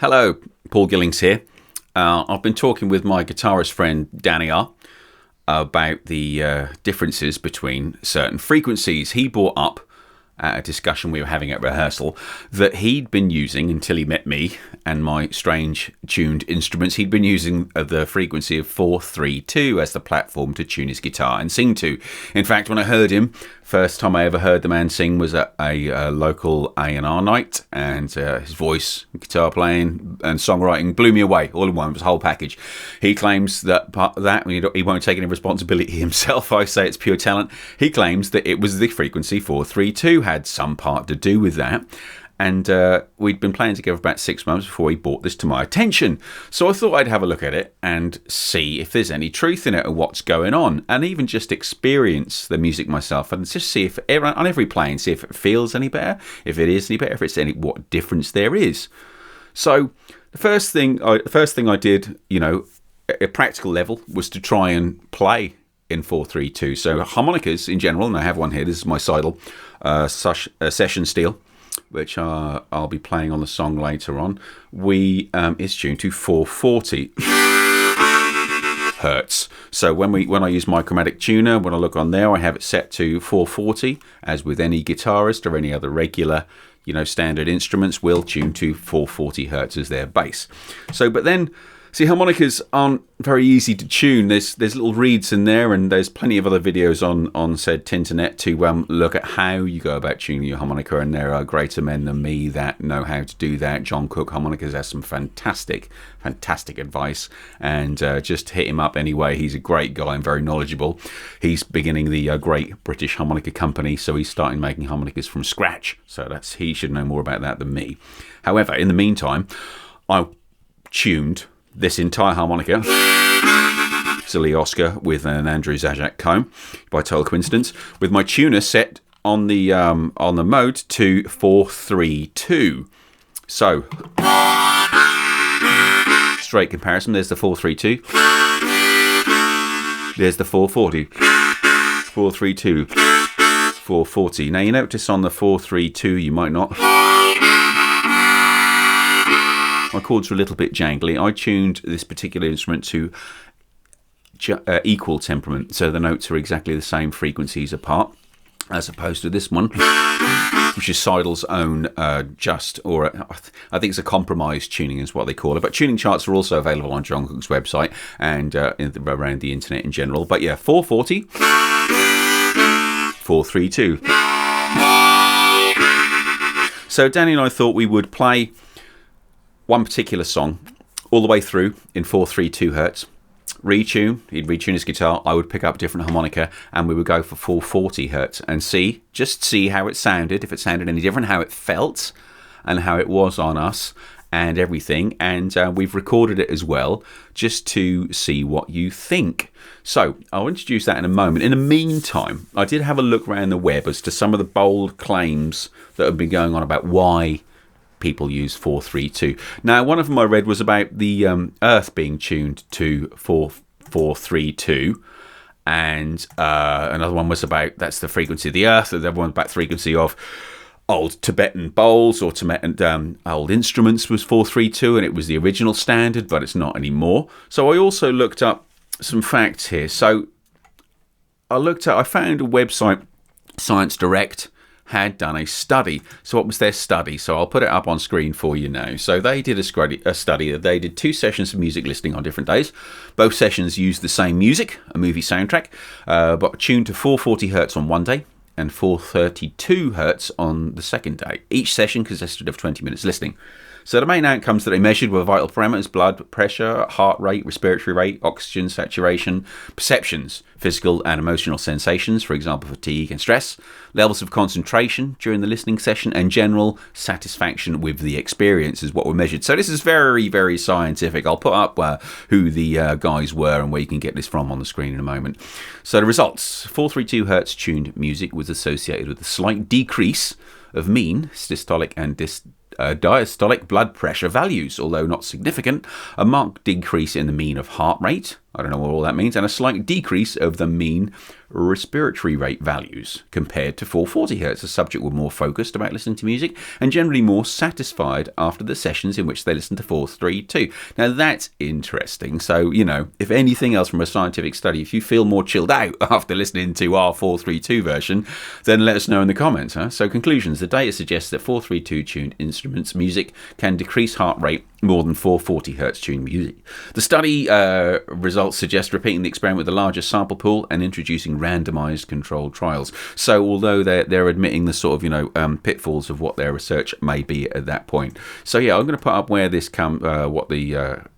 Hello, Paul Gillings here. I've been talking with my guitarist friend Danny R about the differences between certain frequencies. He brought up at a discussion we were having at rehearsal that he'd been using until he met me and my strange tuned instruments. He'd been using the frequency of 432 as the platform to tune his guitar and sing to. In fact, when I heard him, first time I ever heard the man sing was at a local A&R night, and his voice, guitar playing and songwriting blew me away all in one. It was a whole package. He claims that he won't take any responsibility himself. I say it's pure talent. He claims that it was the frequency 432 had some part to do with that. And we'd been playing together for about 6 months before he brought this to my attention. So I thought I'd have a look at it and see if there's any truth in it or what's going on, and even just experience the music myself and just see if on every playing, see if it feels any better, if it is any better, if it's any what difference there is. So the first thing I did, at a practical level, was to try and play in 432. So harmonicas in general, and I have one here. This is my Seidel session steel, which I'll be playing on the song later on. Is tuned to 440 hertz. So when I use my chromatic tuner, when I look on there, I have it set to 440, as with any guitarist or any other regular, standard instruments will tune to 440 hertz as their base. But then, see, harmonicas aren't very easy to tune. There's little reeds in there, and there's plenty of other videos on said Tinternet to look at how you go about tuning your harmonica, and there are greater men than me that know how to do that. John Cook Harmonicas has some fantastic advice, and just hit him up anyway. He's a great guy and very knowledgeable. He's beginning the Great British Harmonica Company, so he's starting making harmonicas from scratch. So he should know more about that than me. However, in the meantime, I tuned this entire harmonica, Silly Oscar with an Andrew Zajac comb, by total coincidence, with my tuner set on the mode to 432. So straight comparison. There's the 432. There's the 440. 432. 440. Now you notice on the 432, you might not. My chords were a little bit jangly. I tuned this particular instrument to equal temperament, so the notes are exactly the same frequencies apart, as opposed to this one, which is Seidel's own I think it's a compromise tuning is what they call it. But tuning charts are also available on John Cook's website and around the internet in general. But yeah, 440, 432. So Danny and I thought we would play one particular song all the way through in 432 hertz, he'd retune his guitar, I would pick up a different harmonica, and we would go for 440 hertz and see how it sounded, if it sounded any different, how it felt and how it was on us and everything. And we've recorded it as well, just to see what you think. So I'll introduce that in a moment. In the meantime, I did have a look around the web as to some of the bold claims that have been going on about why people use 432. Now, one of them I read was about the Earth being tuned to 432, and another one was about that's the frequency of the Earth. The other one about the frequency of old Tibetan bowls or Tibetan old instruments was 432, and it was the original standard, but it's not anymore. So I also looked up some facts here. So I found a website, Science Direct, had done a study. So what was their study? So I'll put it up on screen for you now. So they did a study. They did 2 sessions of music listening on different days. Both sessions used the same music, a movie soundtrack, but tuned to 440 hertz on one day and 432 hertz on the second day. Each session consisted of 20 minutes listening. So the main outcomes that they measured were vital parameters: blood pressure, heart rate, respiratory rate, oxygen saturation, perceptions, physical and emotional sensations, for example, fatigue and stress, levels of concentration during the listening session, and general satisfaction with the experience is what were measured. So this is very, very scientific. I'll put up who the guys were and where you can get this from on the screen in a moment. So the results: 432 hertz tuned music was associated with a slight decrease of mean systolic and diastolic blood pressure values, although not significant, a marked decrease in the mean of heart rate, I don't know what all that means, and a slight decrease of the mean respiratory rate values compared to 440 Hz. The subject were more focused about listening to music and generally more satisfied after the sessions in which they listened to 432. Now that's interesting. So, if anything else from a scientific study, if you feel more chilled out after listening to our 432 version, then let us know in the comments. So conclusions. The data suggests that 432 tuned instruments music can decrease heart rate more than 440 Hz tuned music. The study results suggest repeating the experiment with a larger sample pool and introducing randomized controlled trials. So although they're admitting the sort of pitfalls of what their research may be at that point. So yeah, I'm going to put up where this what the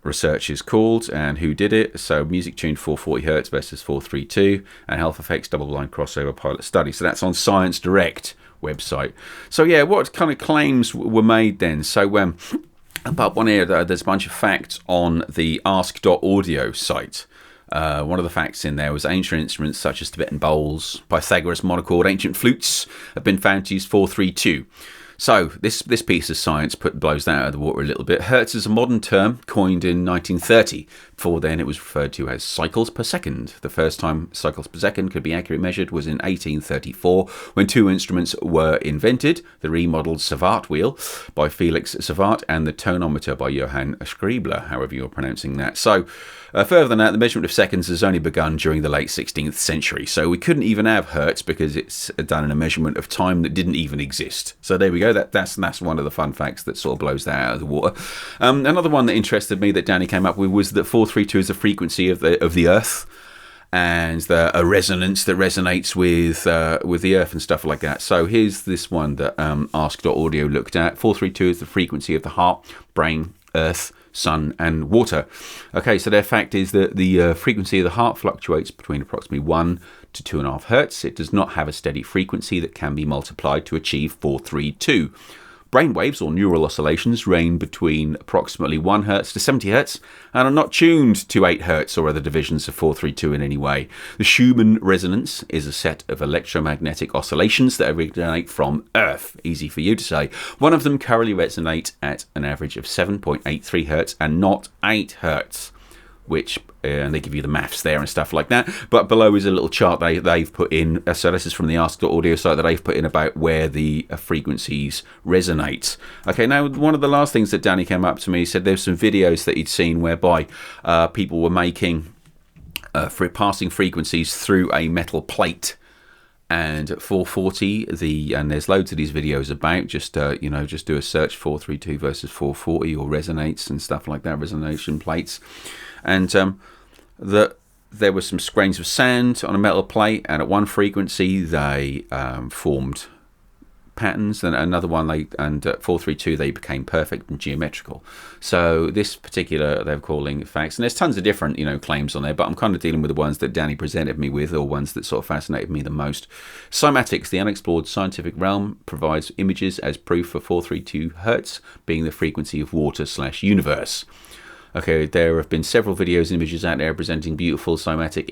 research is called and who did it. So music tuned 440 Hz versus 432 and health effects double-blind crossover pilot study. So that's on Science Direct website. So yeah, what kind of claims were made then? So up on here, there's a bunch of facts on the ask.audio site. One of the facts in there was ancient instruments such as Tibetan bowls, Pythagoras monochord, ancient flutes have been found to use 432. So this piece of science blows that out of the water a little bit. Hertz is a modern term coined in 1930. Before then it was referred to as cycles per second. The first time cycles per second could be accurately measured was in 1834 when two instruments were invented, the remodeled Savart wheel by Felix Savart and the tonometer by Johann Scribler, however you're pronouncing that. So further than that, the measurement of seconds has only begun during the late 16th century. So we couldn't even have hertz because it's done in a measurement of time that didn't even exist. So there we go. That's one of the fun facts that sort of blows that out of the water. Another one that interested me that Danny came up with was that 432 is the frequency of the Earth, and a resonance that resonates with the Earth and stuff like that. So here's this one that Ask.audio looked at. 432 is the frequency of the heart, brain, Earth, sun and water. Okay, so their fact is that the frequency of the heart fluctuates between approximately 1 to 2.5 Hertz. It does not have a steady frequency that can be multiplied to achieve 432. Brainwaves, or neural oscillations, range between approximately 1 Hz to 70 Hz and are not tuned to 8 Hz or other divisions of 432 in any way. The Schumann resonance is a set of electromagnetic oscillations that originate from Earth. Easy for you to say. One of them currently resonates at an average of 7.83 Hz and not 8 Hz. Which, and they give you the maths there and stuff like that. But below is a little chart they've put in. So this is from the Ask.audio site that they've put in about where the frequencies resonate. Okay, now one of the last things that Danny came up to me, said there's some videos that he'd seen whereby people were making passing frequencies through a metal plate. And at 440, and there's loads of these videos about, just do a search 432 versus 440 or resonates and stuff like that, resonation plates. And there were some grains of sand on a metal plate, and at one frequency they formed patterns, and another one at 432 they became perfect and geometrical. So this particular, they're calling facts, and there's tons of different claims on there, but I'm kind of dealing with the ones that Danny presented me with, or ones that sort of fascinated me the most. Cymatics, the unexplored scientific realm, provides images as proof for 432 Hertz being the frequency of water/universe. Okay, there have been several videos and images out there presenting beautiful cymatic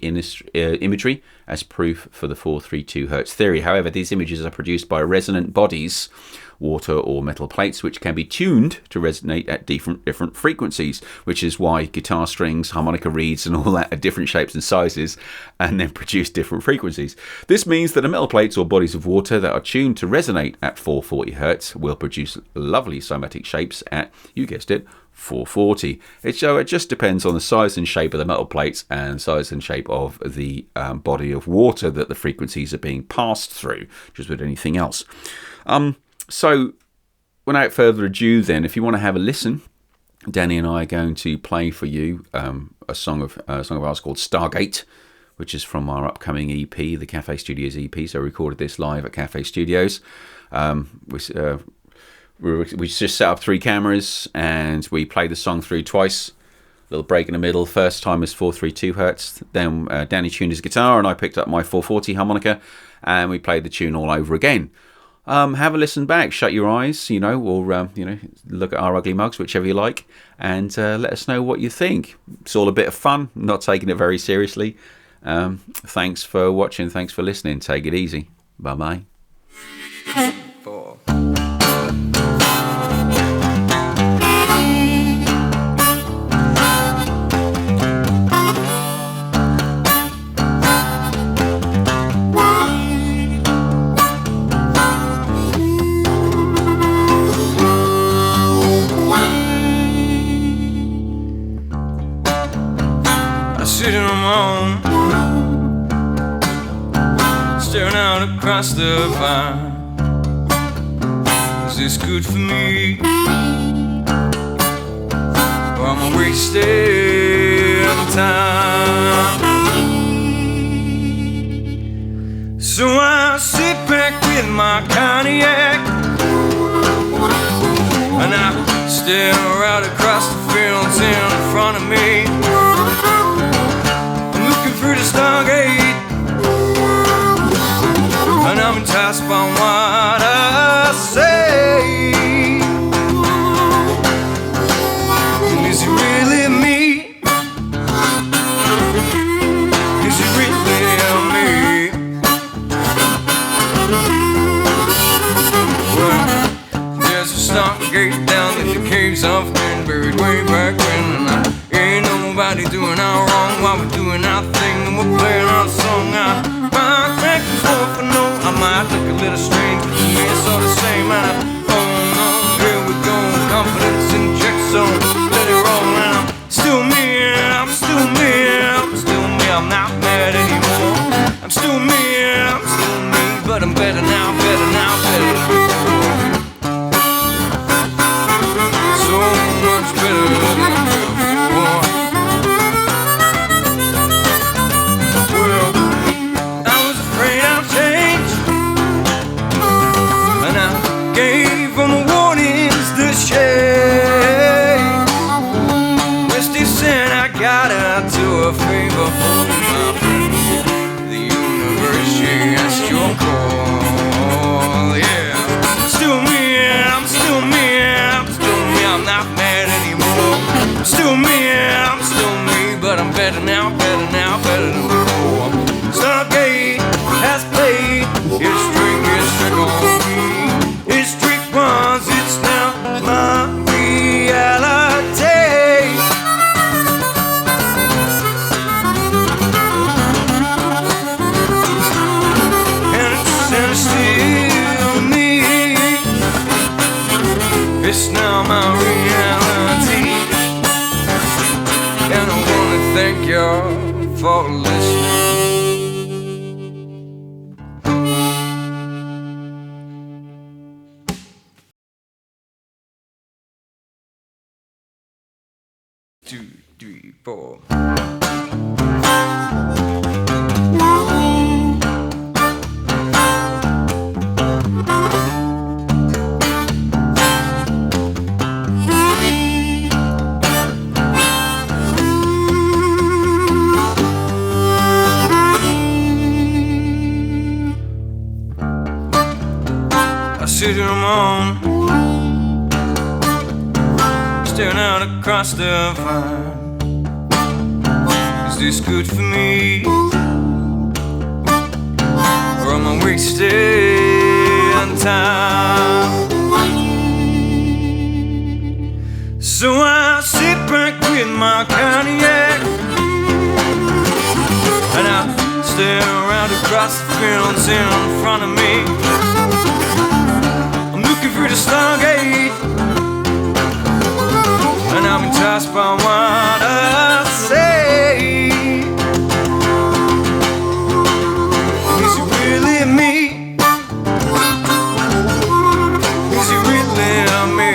imagery as proof for the 432 Hz theory. However, these images are produced by resonant bodies, water or metal plates, which can be tuned to resonate at different frequencies, which is why guitar strings, harmonica reeds and all that are different shapes and sizes and then produce different frequencies. This means that the metal plates or bodies of water that are tuned to resonate at 440 Hz will produce lovely cymatic shapes at, you guessed it, 440. It just depends on the size and shape of the metal plates and size and shape of the body of water that the frequencies are being passed through, just with anything else. So without further ado then, if you want to have a listen, Danny and I are going to play for you a song of ours called Stargate, which is from our upcoming EP, the Cafe Studios EP. So I recorded this live at Cafe Studios. We just set up 3 cameras and we played the song through twice. Little break in the middle. First time is 432 Hertz. Then Danny tuned his guitar and I picked up my 440 harmonica and we played the tune all over again. Have a listen back, shut your eyes, or look at our ugly mugs, whichever you like, and let us know what you think. It's all a bit of fun, not taking it very seriously. Thanks for watching, thanks for listening. Take it easy. Bye-bye. 4. out across the pond. Is this good for me? Or am I wasting time? So I sit back with my cognac and I stare out across the fields in front of me. I'm looking through the stargate and I'm enticed by what I say. Is it really me? Is it really me? Well, there's a stargate down in the caves of been buried way back when, and I ain't nobody doing our wrong while we're doing our thing and we're playing our song. I might back and forth, I know I might look a little strange, but to me it's all the same. And oh no, here we go, confidence in check zone, let it roll. And I'm still me, I'm still me, I'm still me, I'm not mad anymore. I'm still me, I'm still me, but I'm better now, better now, better than before. So much better than before. Well, I was afraid I'd change, and I gave them the warnings that shade. Misty said I gotta do a favor for my friend. The universe, she asked your call, yeah. Still me, I'm still me, I'm still me, I'm not mad anymore. Still me, I'm still me, but I'm better now, better now, better than before. Stargate has played its trick on me. Its trick was, it's now my reality. And it's still me. It's now my reality. And I wanna thank y'all for listening. Two, three, four. I sit here alone, staring out across the pond. Is this good for me? Or am I wasting time? So I sit back with my cognac and I stare out across the fields in front of me. I'm looking through the stargate and I'm enticed by what I say. Is it really me? Is it really me?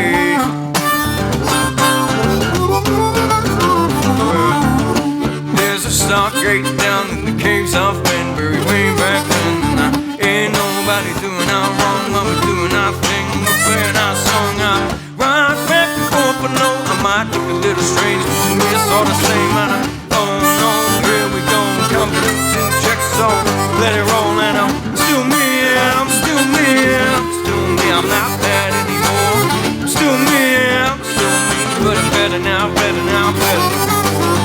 There's a stargate down in the caves of been buried way back when, and I ain't nobody doing our wrong while we're doing our thing, we're playing our song. I rock back and forth, but no, I might look a little strange, but to me it's all the same. And oh no, here we go, confidence in check zone, let it roll. And I'm still me, I'm still me, I'm still me, I'm not bad anymore. I'm still me, I'm still me, but I'm better now, better now, better than before.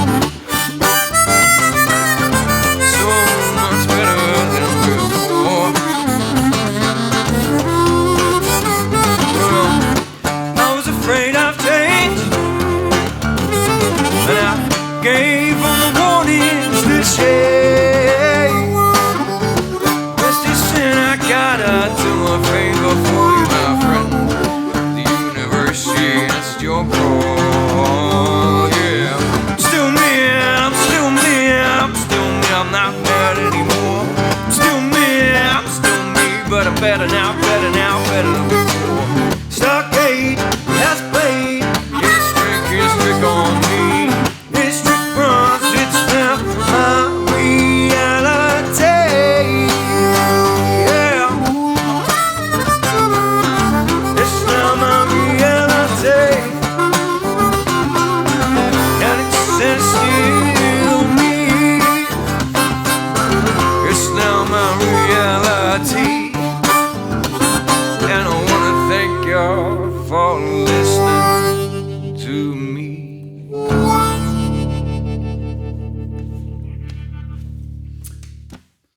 So much better than before. Well, I was afraid of change, and I gave them the warnings that shade. Misty said I gotta do a favor for you, my friend. The universe, she asked your call, yeah. Still me, I'm still me, I'm still me, I'm not mad anymore. Still me, I'm still better, better now, better now, better than before. Stockade has played his trick on me. His trick runs, it's now my reality. Yeah, it's now my reality, and it's still me. It's now my reality.